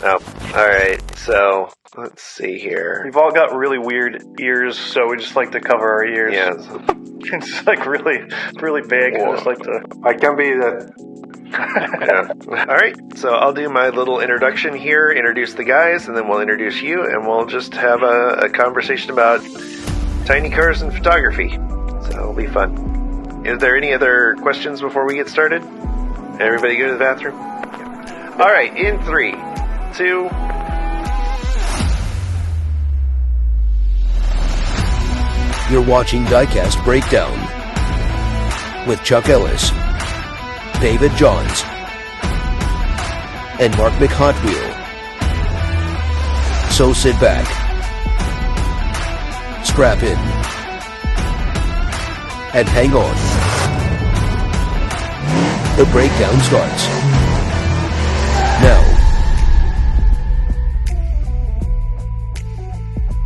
Oh, all right. So let's see here. We've all got really weird ears, so we just like to cover our ears. Yeah. It's like really, really big. I just like to. I can be that. Yeah. All right. So I'll do my little introduction here, introduce the guys, and then we'll introduce you, and we'll just have a conversation about tiny cars and photography. So it'll be fun. Is there any other questions before we get started? Everybody go to the bathroom? All right. In 3, 2... You're watching Diecast Breakdown with Chuck Ellis, David Johns, and Mark McHotwheel. So sit back, strap in, and hang on. The breakdown starts now.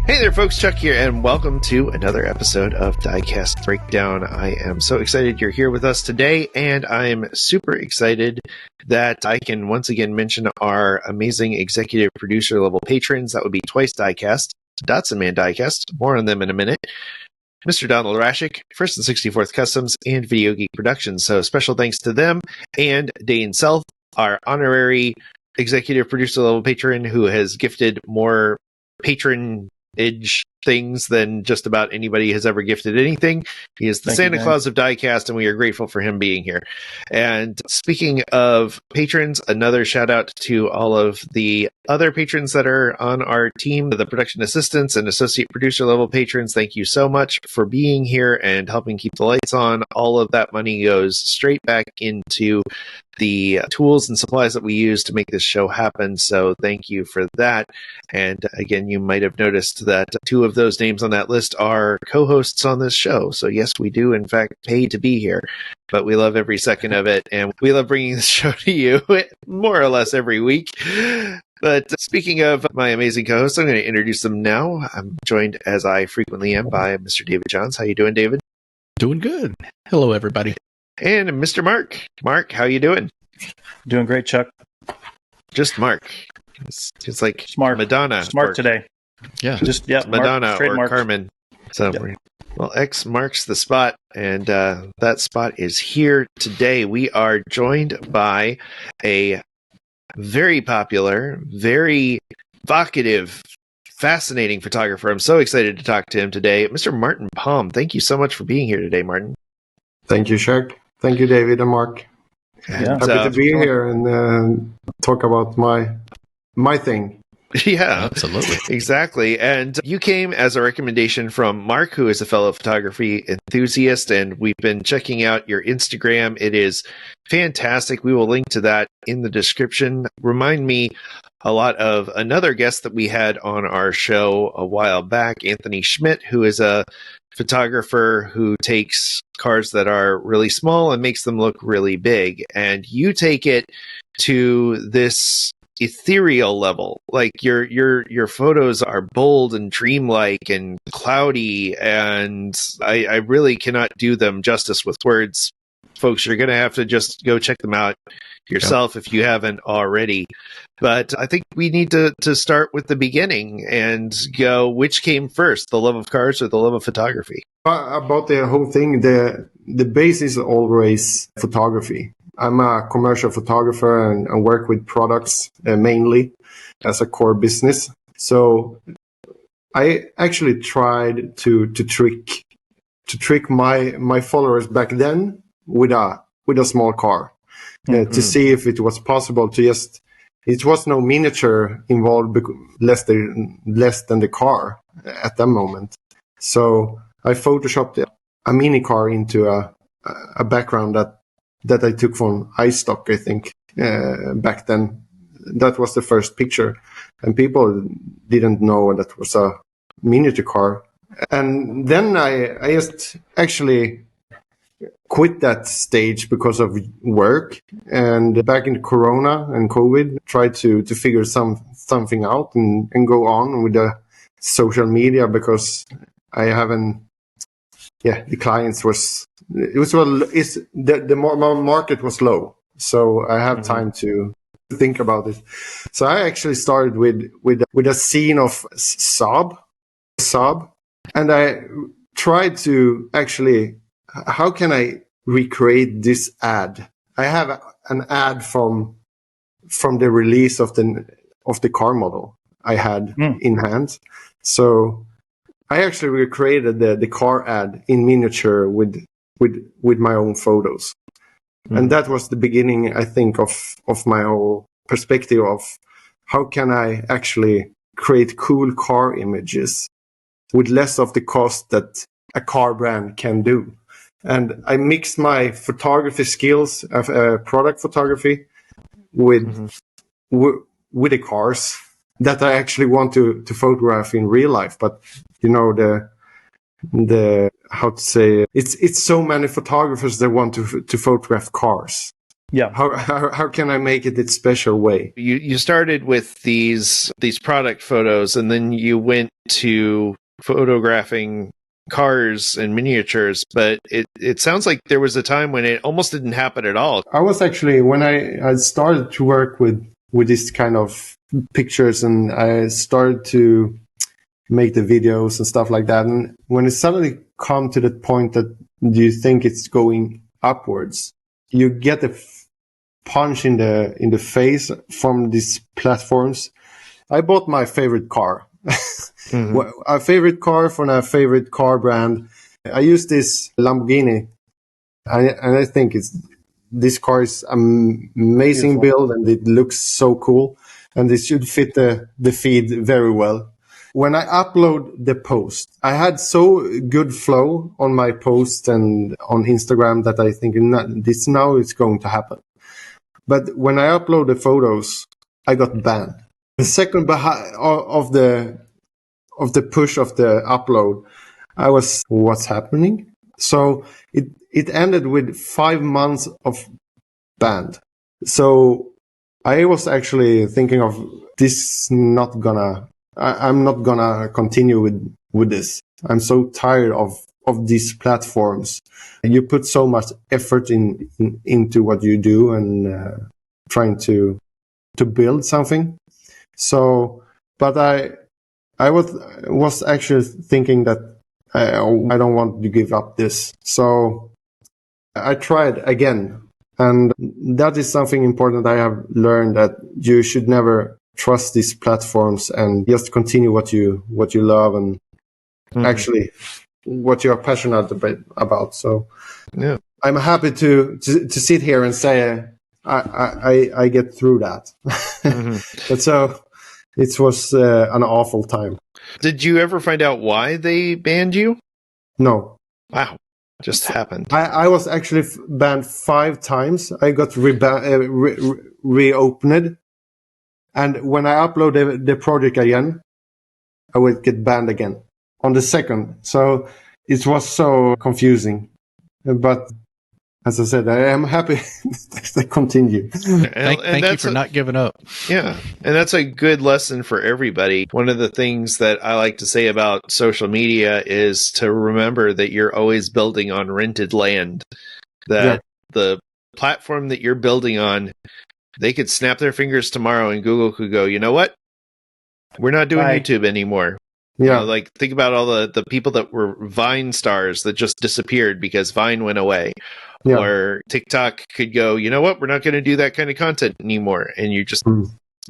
Hey there, folks. Chuck here, and welcome to another episode of Diecast Breakdown. I am so excited you're here with us today, and I'm super excited that I can once again mention our amazing executive producer level patrons. That would be TWYCE Diecast, Datsunman Diecast, more on them in a minute, Mr. Donald Rashik, First and 64th Customs, and Video Geek Productions. So special thanks to them, and Dane Self, our honorary executive producer level patron, who has gifted more patronage things than just about anybody has ever gifted anything. He is the Santa Claus of Diecast, and we are grateful for him being here. And speaking of patrons, another shout out to all of the other patrons that are on our team, the production assistants and associate producer level patrons. Thank you so much for being here and helping keep the lights on. All of that money goes straight back into the tools and supplies that we use to make this show happen. So thank you for that. And again, you might have noticed that 2 of those names on that list are co-hosts on this show. So yes, we do in fact pay to be here, but we love every second of it. And we love bringing this show to you more or less every week. But speaking of my amazing co-hosts, I'm going to introduce them now. I'm joined, as I frequently am, by Mr. David Johns. How you doing, David? Doing good. Hello, everybody. And Mr. Mark. Mark, how you doing? Doing great, Chuck. Just Mark. It's like Smart. Madonna. Smart Mark. today. Yeah. Just Madonna Mark, or Mark. Carmen. So, Yep. Well, X marks the spot, and that spot is here today. We are joined by a very popular, very evocative, fascinating photographer. I'm so excited to talk to him today, Mr. Martin Palm. Thank you so much for being here today, Martin. Thank you, Chuck. Thank you, David and Mark. Yeah. Happy to be here and talk about my thing. Yeah, Absolutely. exactly. And you came as a recommendation from Mark, who is a fellow photography enthusiast, and we've been checking out your Instagram. It is fantastic. We will link to that in the description. Remind me a lot of another guest that we had on our show a while back, Anthony Schmidt, who is a photographer who takes cars that are really small and makes them look really big. And you take it to this ethereal level. Like your photos are bold and dreamlike and cloudy, and I really cannot do them justice with words. Folks, you're going to have to just go check them out yourself if you haven't already. But I think we need to start with the beginning and go, which came first, the love of cars or the love of photography? About the whole thing, the base is always photography. I'm a commercial photographer and work with products mainly as a core business. So I actually tried to trick my followers back then with a small car to see if it was possible to just. It was no miniature involved, less than the car at that moment. So I photoshopped a mini car into a background that I took from iStock, I think, back then. That was the first picture. And people didn't know that was a miniature car. And then I just actually quit that stage because of work. And back in Corona and COVID, tried to figure something out and go on with the social media because I haven't. Yeah, the clients the market was low, so I have time to think about it. So I actually started with a scene of Saab, and I tried to actually, how can I recreate this ad? I have an ad from the release of the car model I had in hand. So I actually recreated the car ad in miniature with my own photos. And that was the beginning, I think, of my whole perspective of how can I actually create cool car images with less of the cost that a car brand can do. And I mixed my photography skills of product photography with the cars that I actually want to photograph in real life. But the how to say it's so many photographers that want to photograph cars. Yeah. How can I make it its special way? You started with these product photos, and then you went to photographing cars and miniatures, but it sounds like there was a time when it almost didn't happen at all. I was actually, when I started to work with this kind of pictures, and I started to make the videos and stuff like that, and when it suddenly come to the point that you think it's going upwards, you get a punch in the face from these platforms. I bought my favorite car. A favorite car from a favorite car brand. I use this Lamborghini, and I think this car is amazing build, and it looks so cool, and it should fit the feed very well. When I upload the post, I had so good flow on my post and on Instagram that I think now it's going to happen. But when I upload the photos, I got banned. The second of the push of the upload, I was, what's happening? So it ended with 5 months of ban. So I was actually thinking of this I'm not gonna continue with this. I'm so tired of these platforms. You put so much effort into what you do and trying to build something. So, but I was actually thinking that I don't want to give up this. So I tried again. And that is something important I have learned, that you should never trust these platforms and just continue what you love and actually what you are passionate about. So yeah, I'm happy to sit here and say I get through that. But so it was an awful time. Did you ever find out why they banned you? No. Wow. Just happened. I was actually banned 5 times. I got reopened. And when I upload the project again, I would get banned again on the second. So it was so confusing. But as I said, I am happy that they continue. Thank you for not giving up. Yeah. And that's a good lesson for everybody. One of the things that I like to say about social media is to remember that you're always building on rented land. That the platform that you're building on, they could snap their fingers tomorrow and Google could go, you know what? We're not doing YouTube anymore. Yeah. Like, think about all the people that were Vine stars that just disappeared because Vine went away. Yeah. Or TikTok could go, you know what? We're not going to do that kind of content anymore. And you're just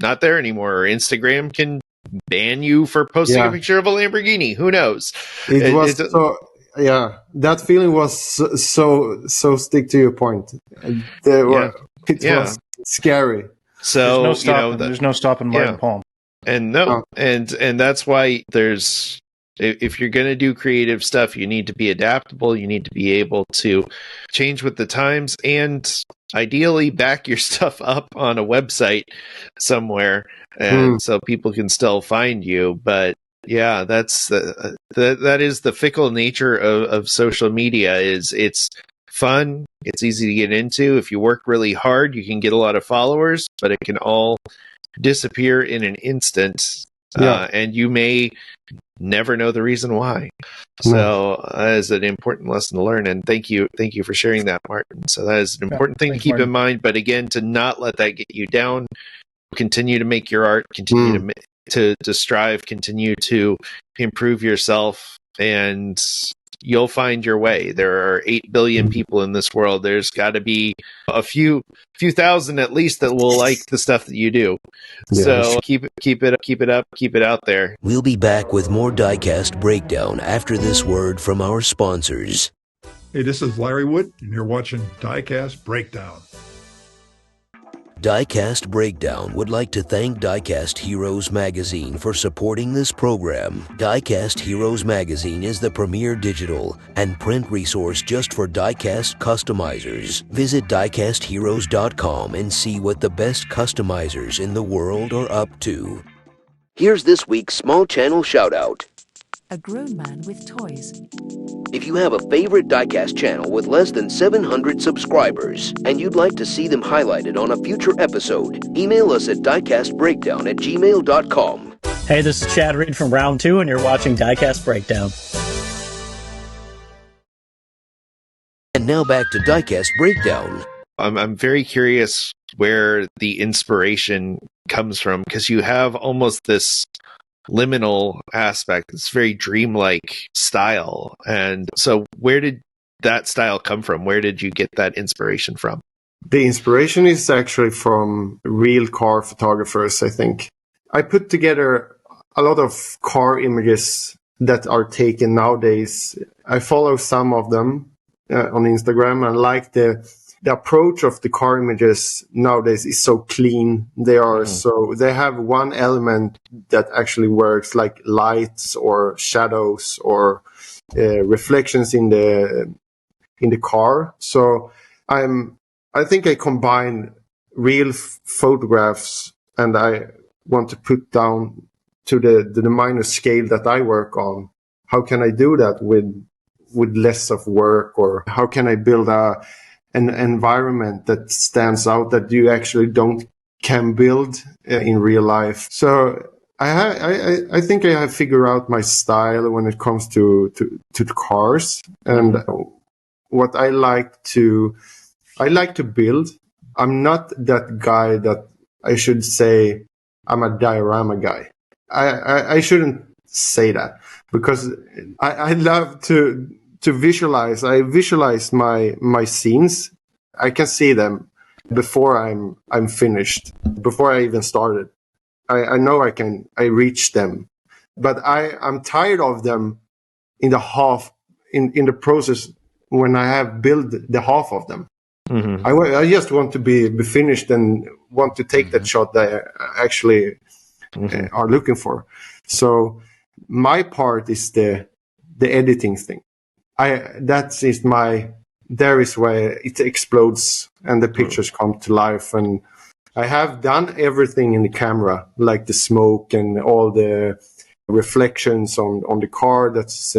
not there anymore. Or Instagram can ban you for posting a picture of a Lamborghini. Who knows? It was so... Yeah, that feeling was so stick to your point. It was scary. So there's no stopping Martin Palm. And and that's why if you're going to do creative stuff, you need to be adaptable. You need to be able to change with the times, and ideally back your stuff up on a website somewhere, and so people can still find you. But yeah, that is the fickle nature of social media. It's fun. It's easy to get into. If you work really hard, you can get a lot of followers, but it can all disappear in an instant. and you may never know the reason why. So that is an important lesson to learn, and thank you for sharing that, Martin. So that is an important thing to keep in mind. But again, to not let that get you down. Continue to make your art. Continue to strive. Continue to improve yourself, and you'll find your way. There are 8 billion people in this world. There's got to be a few thousand at least that will like the stuff that you do. So keep it up, keep it out there. We'll be back with more Diecast Breakdown after this word from our sponsors. Hey, this is Larry Wood, and you're watching Diecast Breakdown. Diecast Breakdown would like to thank Diecast Heroes Magazine for supporting this program. Diecast Heroes Magazine is the premier digital and print resource just for diecast customizers. Visit diecastheroes.com and see what the best customizers in the world are up to. Here's this week's small channel shoutout. A grown man with toys. If you have a favorite Diecast channel with less than 700 subscribers and you'd like to see them highlighted on a future episode, email us at diecastbreakdown@gmail.com. Hey, this is Chad Reed from Round 2, and you're watching Diecast Breakdown. And now back to Diecast Breakdown. I'm very curious where the inspiration comes from, because you have almost this liminal aspect. It's very dreamlike style. And so where did that style come from? Where did you get that inspiration from? The inspiration is actually from real car photographers, I think. I put together a lot of car images that are taken nowadays. I follow some of them on Instagram, and like the approach of the car images nowadays is so clean. They are they have one element that actually works, like lights or shadows or reflections in the car. So I think I combine real photographs, and I want to put down to the minor scale that I work on. How can I do that with less of work, or how can I build an environment that stands out that you actually can build in real life? So I think I have figured out my style when it comes to the cars, and what I like to build. I'm not that guy that I should say I'm a diorama guy. I shouldn't say that, because I love to visualize. I visualize my scenes. I can see them before I'm finished, before I even started. I know I reach them, but I'm tired of them in the process when I have built the half of them. Mm-hmm. I just want to be finished and want to take that shot that I actually are looking for. So my part is the editing thing. There is where it explodes and the pictures come to life. And I have done everything in the camera, like the smoke and all the reflections on the car that's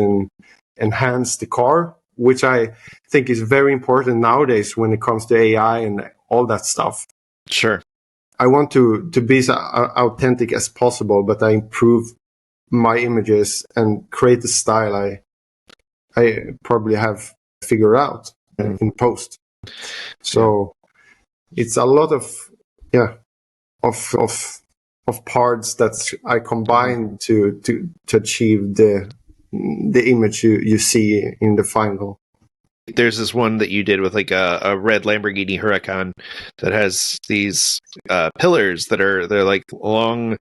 enhance the car, which I think is very important nowadays when it comes to AI and all that stuff. Sure. I want to be as authentic as possible, but I improve my images and create the style I probably have figured out in post. So it's a lot of parts that I combine to achieve the image you see in the final. There's this one that you did with like a red Lamborghini Huracan that has these pillars they're like long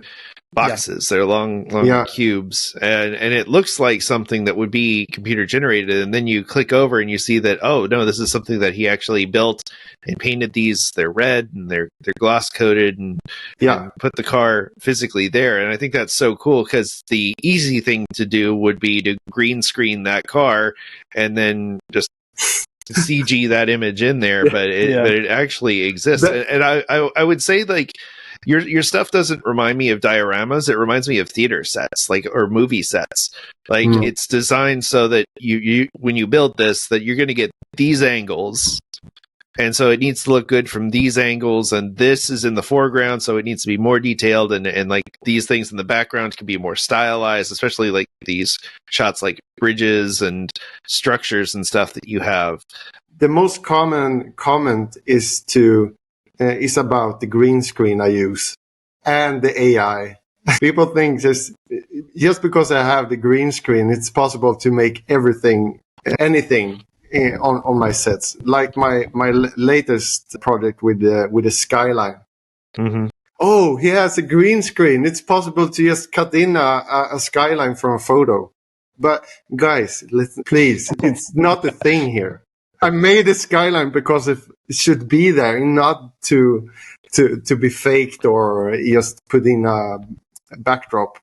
boxes. They're long cubes, and it looks like something that would be computer generated. And then you click over and you see that, oh no, this is something that he actually built and painted these. They're red and they're gloss coated and put the car physically there. And I think that's so cool, because the easy thing to do would be to green screen that car and then just CG that image in there, but it actually exists. And I would say, like, your stuff doesn't remind me of dioramas. It reminds me of theater sets, or movie sets. Like it's designed so that you when you build this, that you're going to get these angles, And so it needs to look good from these angles, and this is in the foreground, so it needs to be more detailed, and like these things in the background can be more stylized, especially like these shots like bridges and structures and stuff that you have. The most common comment is about the green screen I use and the AI. People think just because I have the green screen, it's possible to make anything on my sets. Like my latest project with the skyline. Mm-hmm. Oh, he has a green screen. It's possible to just cut in a skyline from a photo. But guys, please, it's not a thing here. I made a skyline because it should be there, not to be faked or just put in a backdrop.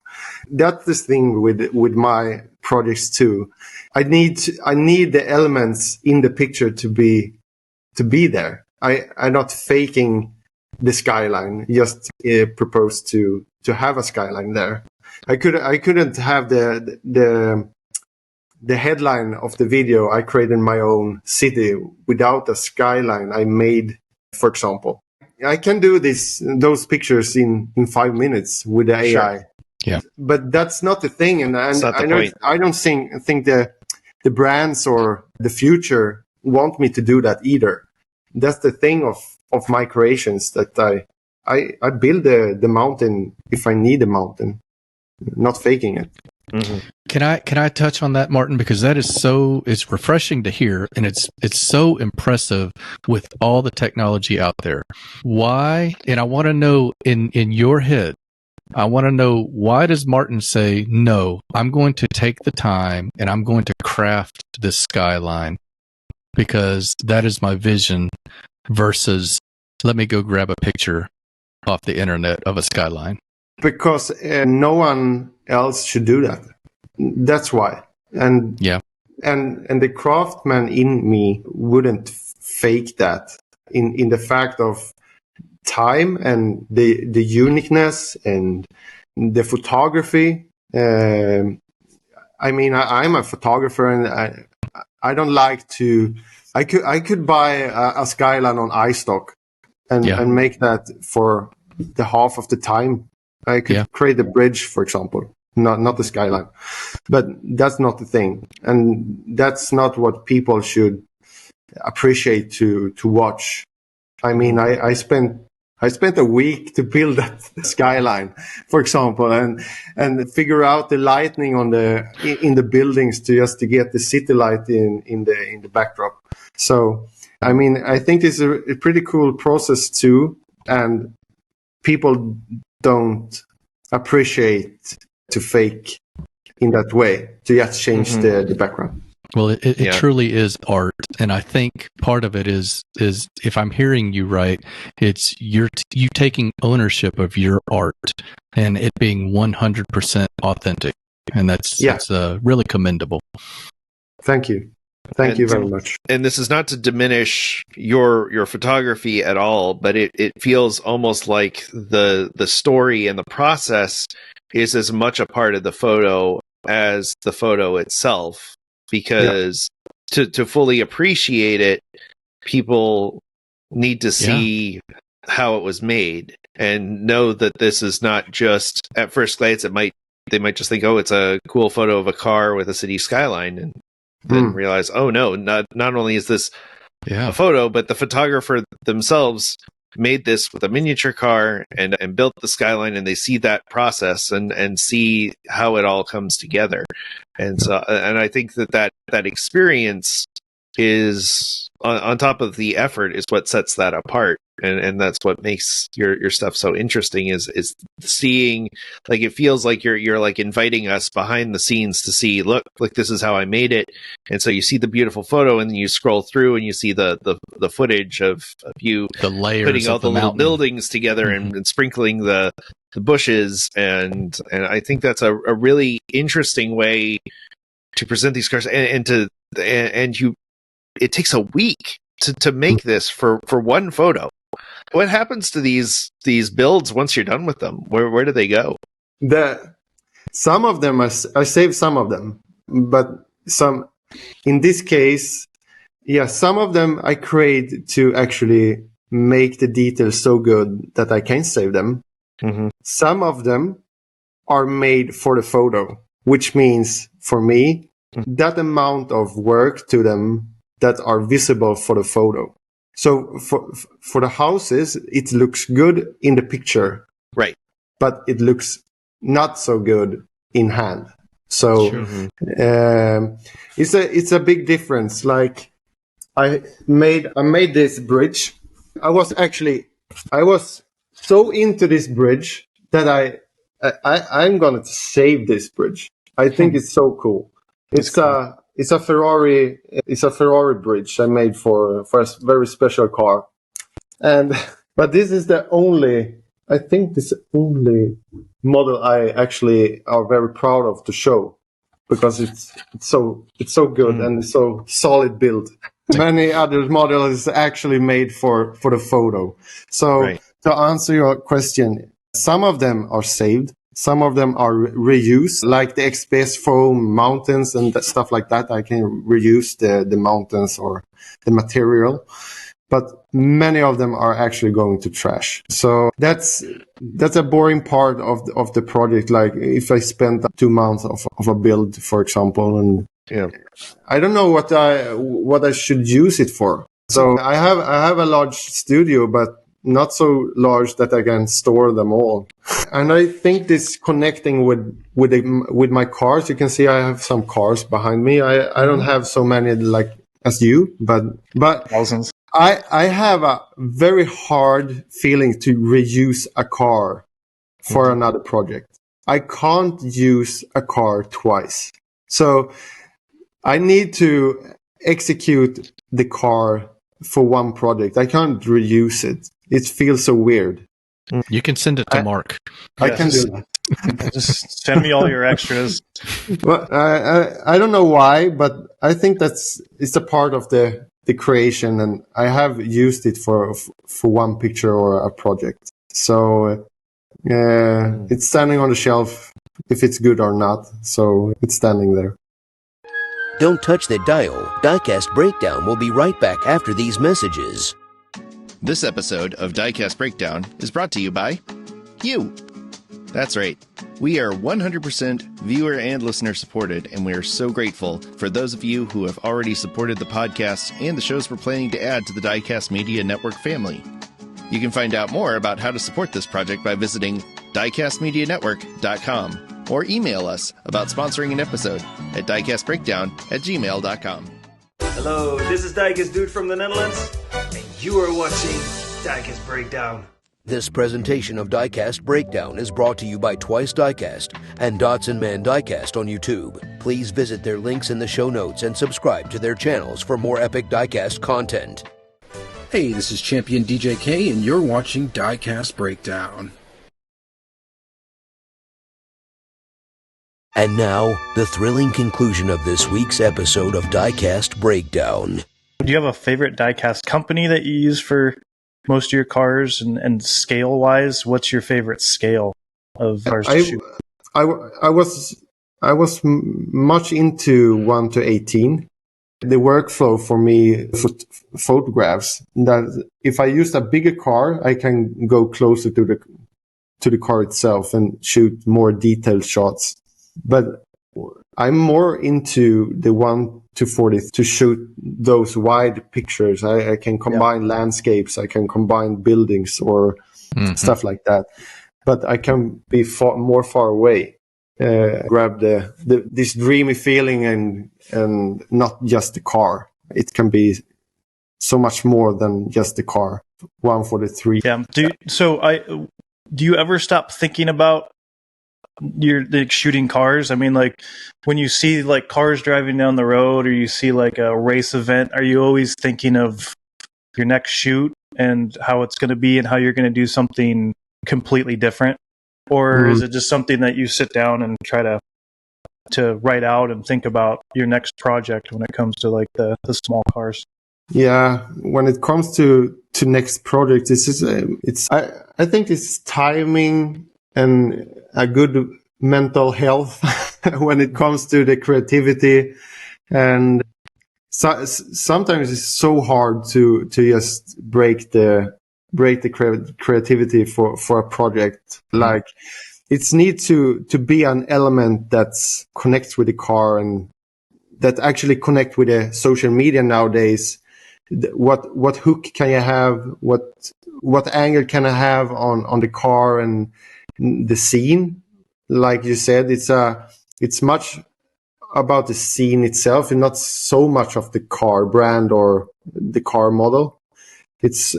That's the thing with my projects too. I need the elements in the picture to be there. I'm not faking the skyline. Just propose to have a skyline there. I couldn't have the headline of the video. I created my own city without a skyline I made, for example. I can do those pictures in 5 minutes with the AI. Sure. Yeah. But that's not the thing. And I don't think the brands or the future want me to do that either. That's the thing of my creations, that I build the mountain if I need a mountain, not faking it. Mm-hmm. Can I touch on that, Martin? Because that is it's refreshing to hear, and it's so impressive with all the technology out there. Why? And I want to know in your head, I want to know, why does Martin say, no, I'm going to take the time and I'm going to craft this skyline because that is my vision, versus let me go grab a picture off the internet of a skyline? Because no one else should do that. That's why. And yeah. And the craftsman in me wouldn't fake that in the fact of time and the uniqueness and the photography. I mean, I'm a photographer, and I don't like to. I could buy a skyline on iStock and make that for the half of the time. I could create a bridge, for example, not the skyline. But that's not the thing, and that's not what people should appreciate to watch. I mean, I spent a week to build that skyline, for example, and figure out the lighting in the buildings to get the city light in the backdrop. So, I mean, I think it's a pretty cool process too, and people don't appreciate to fake in that way, to just change the background. Well, it truly is art, and I think part of it is if I'm hearing you right, it's you taking ownership of your art and it being 100% authentic, and that's really commendable. Thank you. Thank you very much. And this is not to diminish your photography at all, but it feels almost like the story and the process is as much a part of the photo as the photo itself, because to fully appreciate it, people need to see how it was made and know that this is not just, at first glance, they might just think, oh, it's a cool photo of a car with a city skyline, and then realize, oh no, not only is this a photo, but the photographer themselves made this with a miniature car and built the skyline, and they see that process and see how it all comes together. And so, and I think that experience is on top of the effort is what sets that apart. And that's what makes your stuff so interesting is seeing, like, it feels like you're like inviting us behind the scenes to see, look, this is how I made it. And so you see the beautiful photo, and then you scroll through and you see the footage of you, the layers, putting all the little mountain buildings together and sprinkling the bushes. And I think that's a really interesting way to present these cars, it takes a week to make this for one photo. What happens to these builds once you're done with them? Where do they go? Some of them I saved some of them, but some, in this case, some of them I create to actually make the details so good that I can save them. Mm-hmm. Some of them are made for the photo, which means for me, that amount of work to them that are visible for the photo. So for the houses, it looks good in the picture. Right. But it looks not so good in hand. So it's a big difference. Like I made this bridge. I was so into this bridge that I'm gonna save this bridge. I think it's so cool. It's a Ferrari bridge I made for a very special car. But this is the only model I actually are very proud of to show, because it's so good and it's so solid build. Many other models actually made for the photo. So to answer your question, some of them are saved. Some of them are reused, like the XPS foam mountains and stuff like that. I can reuse the mountains or the material. But many of them are actually going to trash. So that's a boring part of the project. Like if I spent 2 months of a build, for example, and I don't know what I should use it for. So I have a large studio, but not so large that I can store them all. And I think this connecting with my cars, you can see I have some cars behind me. I don't have so many like as you, but thousands. I have a very hard feeling to reuse a car for another project. I can't use a car twice. So I need to execute the car for one project. I can't reuse it. It feels so weird. You can send it to Mark. I can do that. Just send me all your extras. Well, I don't know why, but I think it's a part of the creation, and I have used it for one picture or a project. So it's standing on the shelf if it's good or not. So it's standing there. Don't touch that dial. Diecast Breakdown will be right back after these messages. This episode of Diecast Breakdown is brought to you by you. That's right. We are 100% viewer and listener supported, and we are so grateful for those of you who have already supported the podcast and the shows we're planning to add to the Diecast Media Network family. You can find out more about how to support this project by visiting diecastmedianetwork.com or email us about sponsoring an episode at diecastbreakdown@gmail.com. Hello, this is Diecast Dude from the Netherlands, and you are watching Diecast Breakdown. This presentation of Diecast Breakdown is brought to you by TWYCE Diecast and Datsunman Diecast on YouTube. Please visit their links in the show notes and subscribe to their channels for more epic Diecast content. Hey, this is Champion DJK, and you're watching Diecast Breakdown. And now, the thrilling conclusion of this week's episode of Diecast Breakdown. Do you have a favorite diecast company that you use for most of your cars, and scale-wise, what's your favorite scale of cars to shoot? I was much into 1:18. The workflow for me for photographs, that if I use a bigger car, I can go closer to the car itself and shoot more detailed shots. But I'm more into the 1:40 to shoot those wide pictures. I can combine landscapes, I can combine buildings or stuff like that. But I can be more far away, grab this dreamy feeling and not just the car. It can be so much more than just the car. 1:43. Yeah. Do you ever stop thinking about shooting cars? I mean, like when you see like cars driving down the road, or you see like a race event, are you always thinking of your next shoot and how it's going to be and how you're going to do something completely different? Or is it just something that you sit down and try to write out and think about your next project when it comes to like the small cars? Yeah, when it comes to next project, I think it's timing and a good mental health when it comes to the creativity. And sometimes it's so hard to just break the creativity for a project. Like it needs to be an element that connects with the car and that actually connect with the social media nowadays. What hook can you have? What angle can I have on the car and the scene? Like you said, it's much about the scene itself and not so much of the car brand or the car model. It's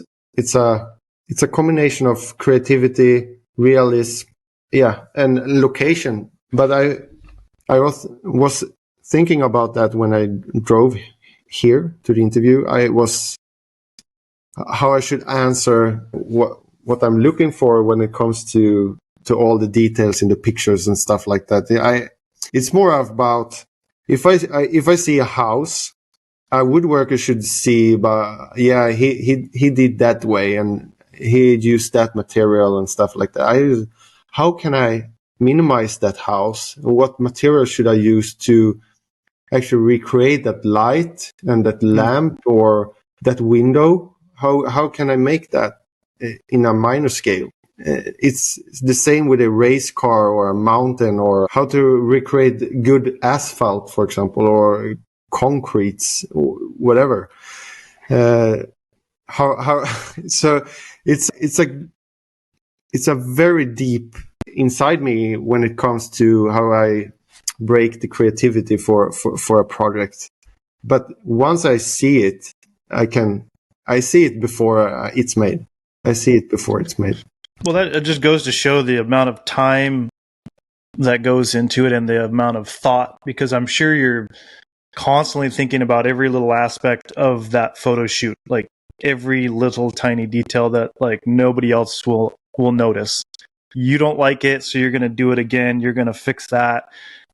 a combination of creativity, realism, and location. But I was thinking about that when I drove here to the interview. I was how I should answer what I'm looking for when it comes to all the details in the pictures and stuff like that. It's more about if I see a house, a woodworker should see, but he did that way and he used that material and stuff like that. How can I minimize that house? What material should I use to actually recreate that light and that lamp or that window? How can I make that in a minor scale? It's the same with a race car or a mountain, or how to recreate good asphalt, for example, or concretes, whatever. So it's a very deep inside me when it comes to how I break the creativity for a project. But once I see it, I see it before it's made. I see it before it's made. Well, that just goes to show the amount of time that goes into it and the amount of thought, because I'm sure you're constantly thinking about every little aspect of that photo shoot, like every little tiny detail that like nobody else will notice. You don't like it, so you're going to do it again. You're going to fix that.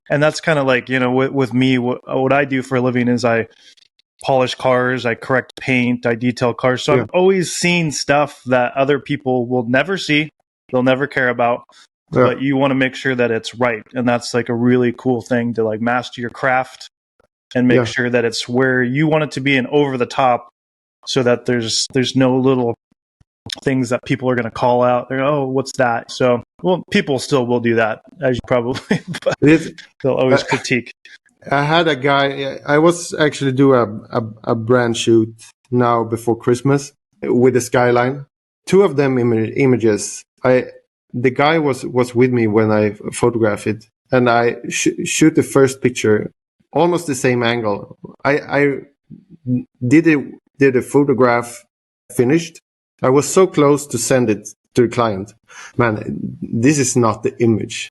And that's kind of like, with me, what I do for a living is I polish cars, I correct paint, I detail cars. So I'm always seeing stuff that other people will never see, they'll never care about, but you want to make sure that it's right. And that's like a really cool thing to like master your craft and make sure that it's where you want it to be and over the top, so that there's no little things that people are going to call out. They're, oh, what's that? So, well, people still will do that, as you probably, but they'll always critique. I had a guy, I was actually do a brand shoot now before Christmas with the skyline. Two of them images. The guy was with me when I photographed it, and I shoot the first picture, almost the same angle. I did a photograph finished. I was so close to send it to the client. Man, this is not the image.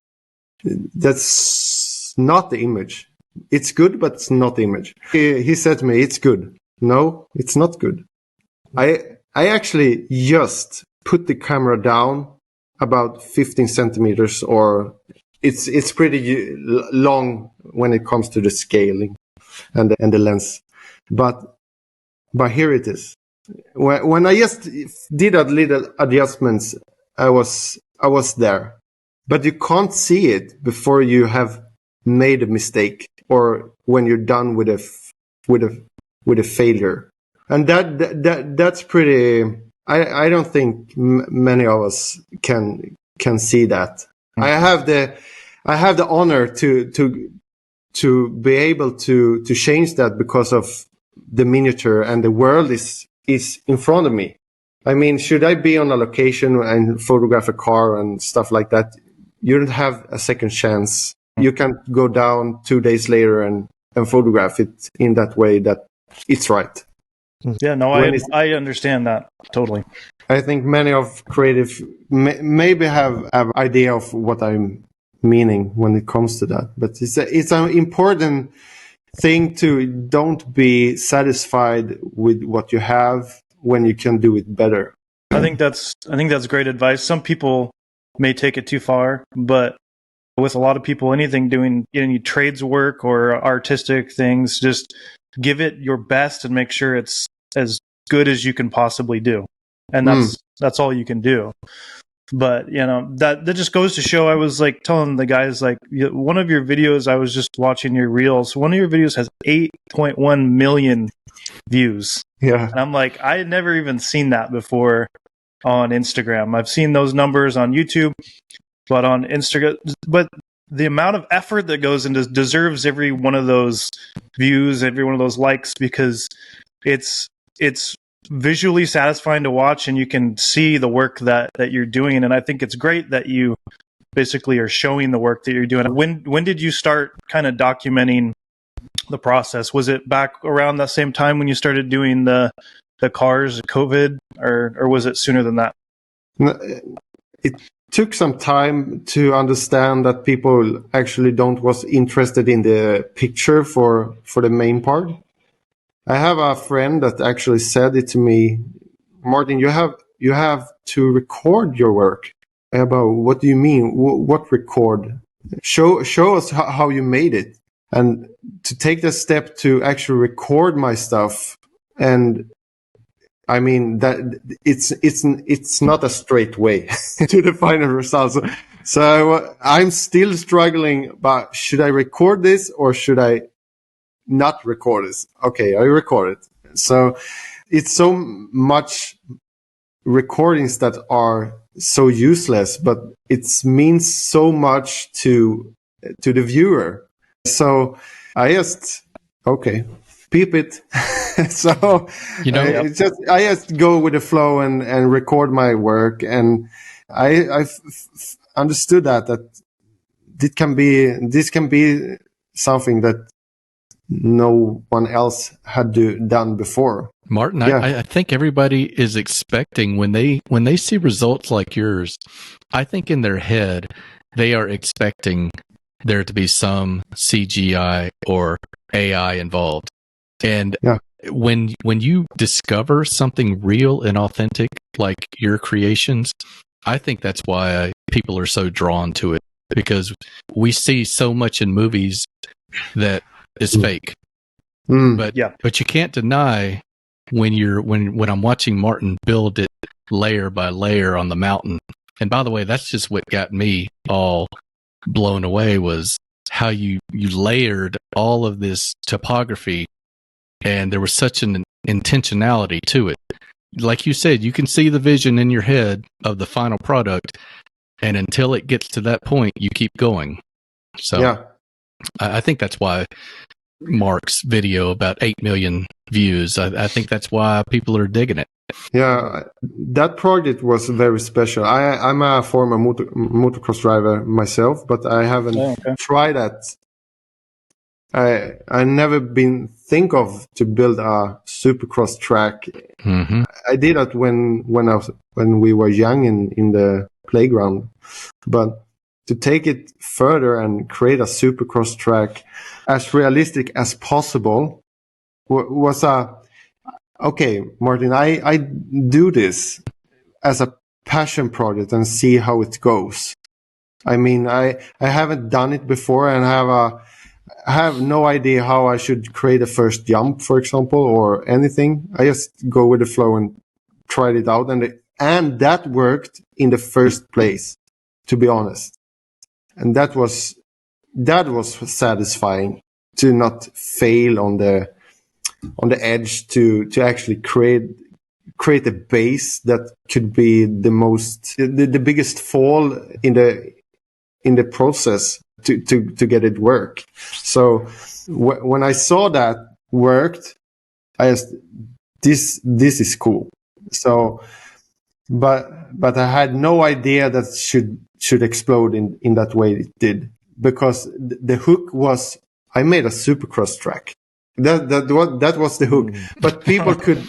That's not the image. It's good, but it's not the image. He said to me, it's good. No, it's not good. I actually just put the camera down about 15 centimeters, or it's pretty long when it comes to the scaling and the lens. But here it is. When I just did a little adjustments, I was there. But you can't see it before you have made a mistake, or when you're done with a failure. And that's pretty. I don't think many of us can see that. I have the honor to be able to change that because of the miniature, and the world is in front of me. I mean, should I be on a location and photograph a car and stuff like that? You don't have a second chance. You can go down 2 days later and photograph it in that way that it's right. Yeah, no, I understand that totally. I think many of creative maybe have idea of what I'm meaning when it comes to that. But it's an important thing to don't be satisfied with what you have when you can do it better. I think that's great advice. Some people may take it too far, but with a lot of people, anything doing any trades work or artistic things, just give it your best and make sure it's as good as you can possibly do. And that's all you can do. But that just goes to show. I was like telling the guys, like, one of your videos, I was just watching your reels. One of your videos has 8.1 million views. Yeah. And I'm like, I had never even seen that before on Instagram. I've seen those numbers on YouTube, but on Instagram, but the amount of effort that goes into deserves every one of those views, every one of those likes, because it's visually satisfying to watch, and you can see the work that you're doing. And I think it's great that you basically are showing the work that you're doing. When did you start kind of documenting the process? Was it back around that same time when you started doing the cars, COVID, or was it sooner than that? It took some time to understand that people actually was interested in the picture for the main part. I have a friend that actually said it to me, Martin, you have to record your work. About what do you mean? What record? Show us how you made it. And to take the step to actually record my stuff, and I mean that it's not a straight way to the final results. So I'm still struggling. But should I record this or should I not record this? Okay, I record it. So it's so much recordings that are so useless, but it means so much to the viewer. So I just beep it. So I just go with the flow and record my work, and I understood that this can be something that no one else had done before. Martin, yeah. I think everybody is expecting when they see results like yours, I think in their head they are expecting there to be some CGI or AI involved. And when you discover something real and authentic like your creations, I think that's why people are so drawn to it, because we see so much in movies that is fake. But you can't deny when I'm watching Martin build it layer by layer on the mountain. And by the way, that's just what got me all blown away, was how you layered all of this topography, and there was such an intentionality to it. Like you said, you can see the vision in your head of the final product, and until it gets to that point, you keep going. So I think that's why Mark's video about 8 million views, I think that's why people are digging it. Yeah, that project was very special. I'm a former motocross driver myself, but I haven't tried that. I never been think of to build a supercross track. Mm-hmm. I did that when we were young in the playground, but to take it further and create a supercross track as realistic as possible was okay, Martin, I do this as a passion project and see how it goes. I mean, I haven't done it before, and I have no idea how I should create a first jump, for example, or anything. I just go with the flow and tried it out, and that worked in the first place, to be honest. And that was satisfying to not fail on the edge, to actually create a base that could be the biggest fall in the process to get it work. So when I saw that worked, I just this is cool. So but I had no idea that should explode in that way it did, because the hook was I made a supercross track. That was the hook, but people could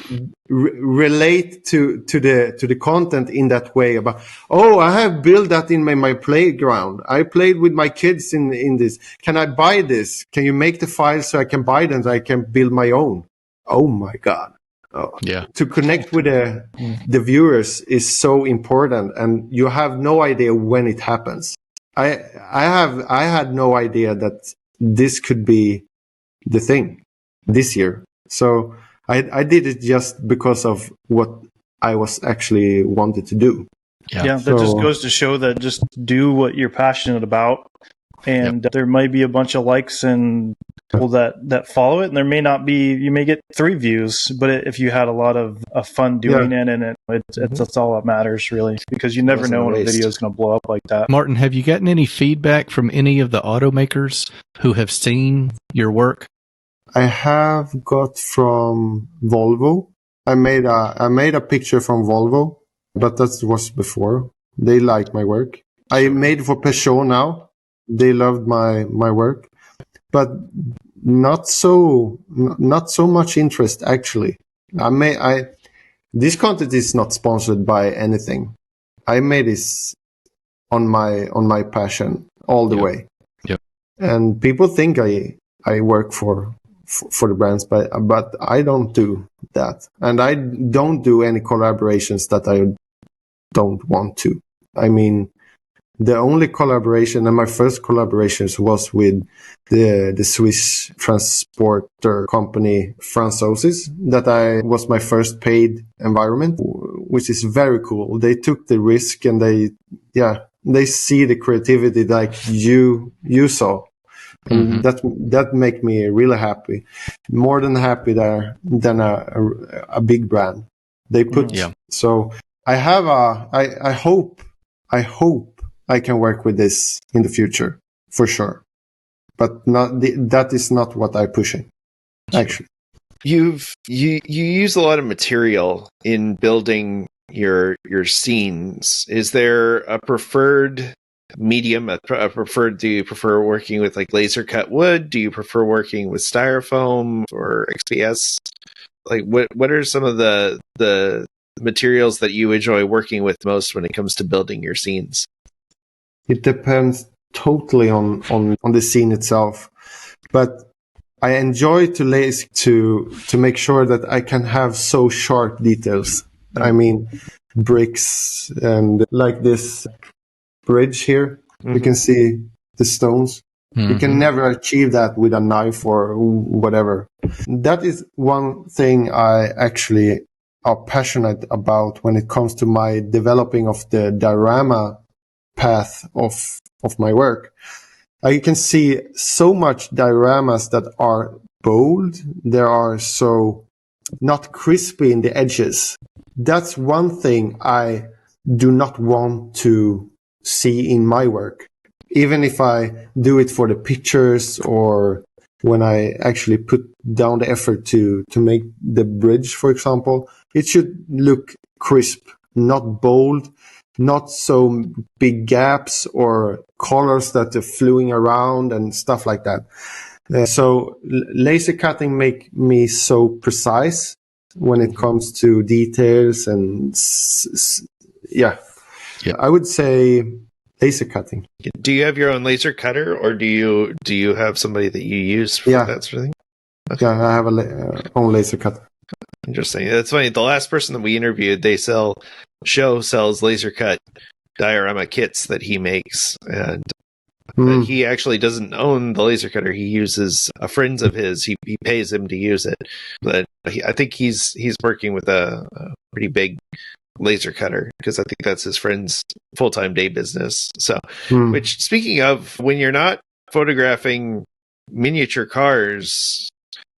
relate to the content in that way. About, I have built that in my playground. I played with my kids in this. Can I buy this? Can you make the files so I can buy them? So I can build my own. Oh my God! To connect with the viewers is so important, and you have no idea when it happens. I had no idea that this could be the thing this year. So I did it just because of what I was actually wanted to do. Yeah, that just goes to show that just do what you're passionate about, and there might be a bunch of likes and people that follow it, and there may not be. You may get 3 views, but if you had a lot of fun doing it, and that's all that matters, really, because you never know when a video is going to blow up like that. Martin, have you gotten any feedback from any of the automakers who have seen your work? I have got from Volvo. I made a picture from Volvo, but that was before. They like my work. I made for Patron now. They loved my work, but not so much interest actually. This content is not sponsored by anything. I made this on my passion all the way. Yep. And people think I work for the brands, but I don't do that, and I don't do any collaborations that I don't want to. I mean, the only collaboration, and my first collaborations, was with the Swiss transporter company Francosis. That was my first paid environment, which is very cool. They took the risk, and they see the creativity like you saw. And that make me really happy, more than happy than a big brand. They put so I have I hope I can work with this in the future for sure, but that is not what I'm pushing. Actually, you use a lot of material in building your scenes. Is there a preferred medium? Do you prefer working with like laser cut wood? Do you prefer working with styrofoam or XPS? Like what are some of the materials that you enjoy working with most when it comes to building your scenes? It depends totally on the scene itself, but I enjoy to make sure that I can have so sharp details. I mean, bricks and like this bridge here, you can see the stones. You can never achieve that with a knife or whatever. That is one thing I actually are passionate about when it comes to my developing of the diorama path of my work. I can see so much dioramas that are bold. They are so not crispy in the edges. That's one thing I do not want to see in my work. Even if I do it for the pictures or when I actually put down the effort to make the bridge, for example, it should look crisp, not bold, not so big gaps or colors that are flowing around and stuff like that. So laser cutting make me so precise when it comes to details and I would say laser cutting. Do you have your own laser cutter, or do you have somebody that you use for that sort of thing? Okay. Yeah, I have own laser cutter. Interesting. That's funny. The last person that we interviewed, sells laser cut diorama kits that he makes, and he actually doesn't own the laser cutter. He uses a friend of his. He pays him to use it, but I think he's working with a pretty big laser cutter because I think that's his friend's full-time day business. So, which, speaking of, when you're not photographing miniature cars,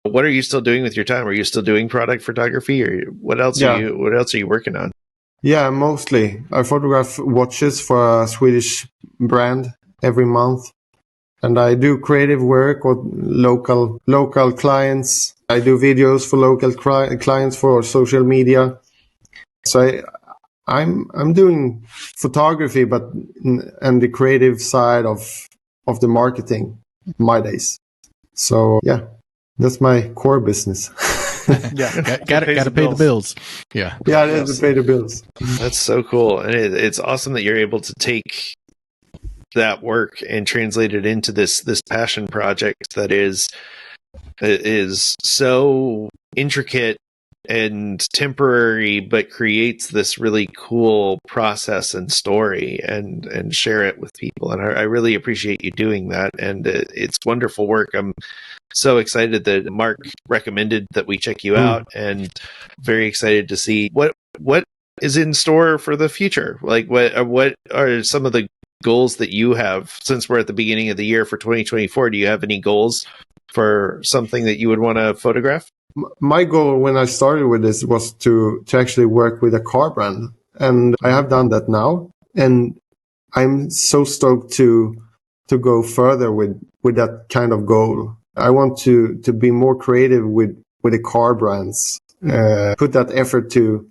what are you still doing with your time? Are you still doing product photography, or what else are you working on? Yeah, mostly I photograph watches for a Swedish brand every month, and I do creative work with local clients. I do videos for local clients for social media. So I'm doing photography, and the creative side of the marketing my days. So yeah, that's my core business. Gotta pay the bills. Yeah, it has to pay the bills. That's so cool, and it's awesome that you're able to take that work and translate it into this passion project that is so intricate and temporary, but creates this really cool process and story, and share it with people. And I really appreciate you doing that, and it's wonderful work. I'm so excited that Mark recommended that we check you out, and very excited to see what is in store for the future? Like, what are some of the goals that you have, since we're at the beginning of the year for 2024? Do you have any goals for something that you would want to photograph? My goal when I started with this was to actually work with a car brand, and I have done that now, and I'm so stoked to go further with that kind of goal. I want to be more creative with the car brands, put that effort to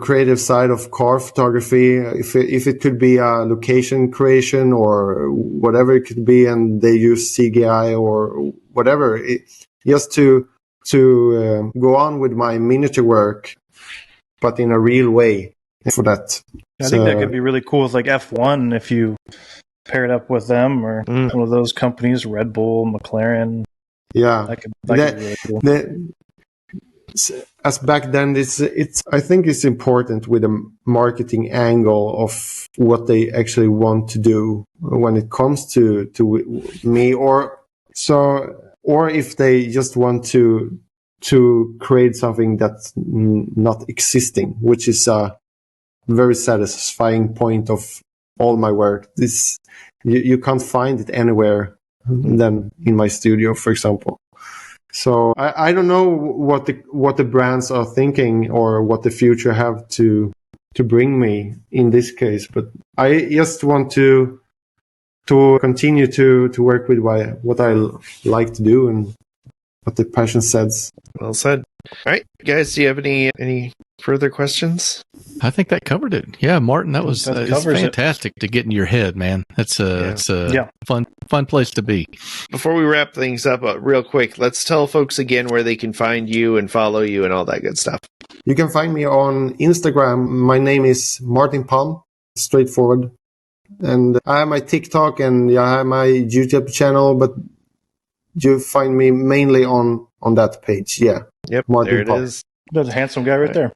creative side of car photography. If it could be a location creation or whatever it could be, and they use CGI or whatever, just to go on with my miniature work, but in a real way for that. I think that could be really cool with like F1 if you pair it up with them or one of those companies, Red Bull, McLaren. Yeah, that could be really cool. As back then, it's. I think it's important with a marketing angle of what they actually want to do when it comes to me, or if they just want to create something that's not existing, which is a very satisfying point of all my work. This you can't find it anywhere than in my studio, for example. So I don't know what the brands are thinking or what the future have to bring me in this case, but I just want to continue to work with what I like to do and what the passion says. Well said. All right, guys, do you have any further questions? I think that covered it. Yeah, Martin, that was it's fantastic to get in your head, man. It's a fun place to be. Before we wrap things up, real quick, let's tell folks again where they can find you and follow you and all that good stuff. You can find me on Instagram. My name is Martin Palm, straightforward. And I have my TikTok and I have my YouTube channel, but you find me mainly on that page. Yeah. Yep, Martin there it Palm. is. That's a handsome guy right there.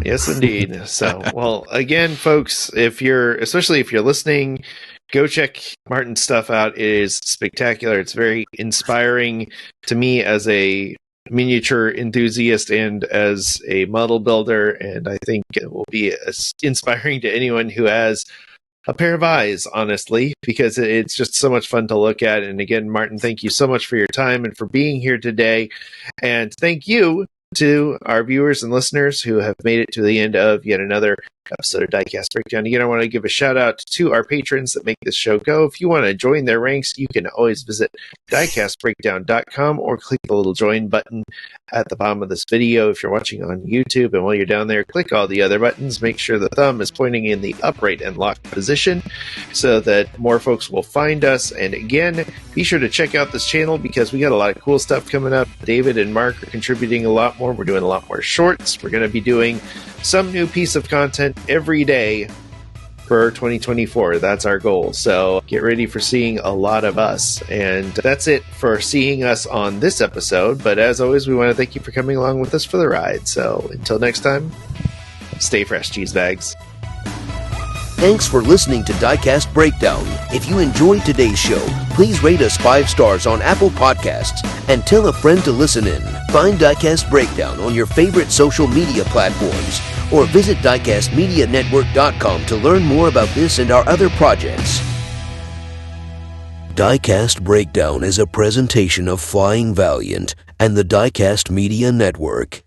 Yes, indeed. So, well, again, folks, especially if you're listening, go check Martin's stuff out. It is spectacular. It's very inspiring to me as a miniature enthusiast and as a model builder. And I think it will be inspiring to anyone who has a pair of eyes, honestly, because it's just so much fun to look at. And again, Martin, thank you so much for your time and for being here today. And thank you to our viewers and listeners who have made it to the end of yet another episode of Diecast Breakdown. Again, I want to give a shout out to our patrons that make this show go. If you want to join their ranks, you can always visit diecastbreakdown.com or click the little join button at the bottom of this video if you're watching on YouTube. And while you're down there, click all the other buttons. Make sure the thumb is pointing in the upright and locked position so that more folks will find us. And again, be sure to check out this channel because we got a lot of cool stuff coming up. David and Mark are contributing a lot more. We're doing a lot more shorts. We're going to be doing some new piece of content every day for 2024. That's our goal. So get ready for seeing a lot of us. And that's it for seeing us on this episode. But as always, we want to thank you for coming along with us for the ride. So until next time, stay fresh, cheese bags. Thanks for listening to Diecast Breakdown. If you enjoyed today's show, please rate us 5 stars on Apple Podcasts and tell a friend to listen in. Find Diecast Breakdown on your favorite social media platforms or visit diecastmedianetwork.com to learn more about this and our other projects. Diecast Breakdown is a presentation of Flying Valiant and the Diecast Media Network.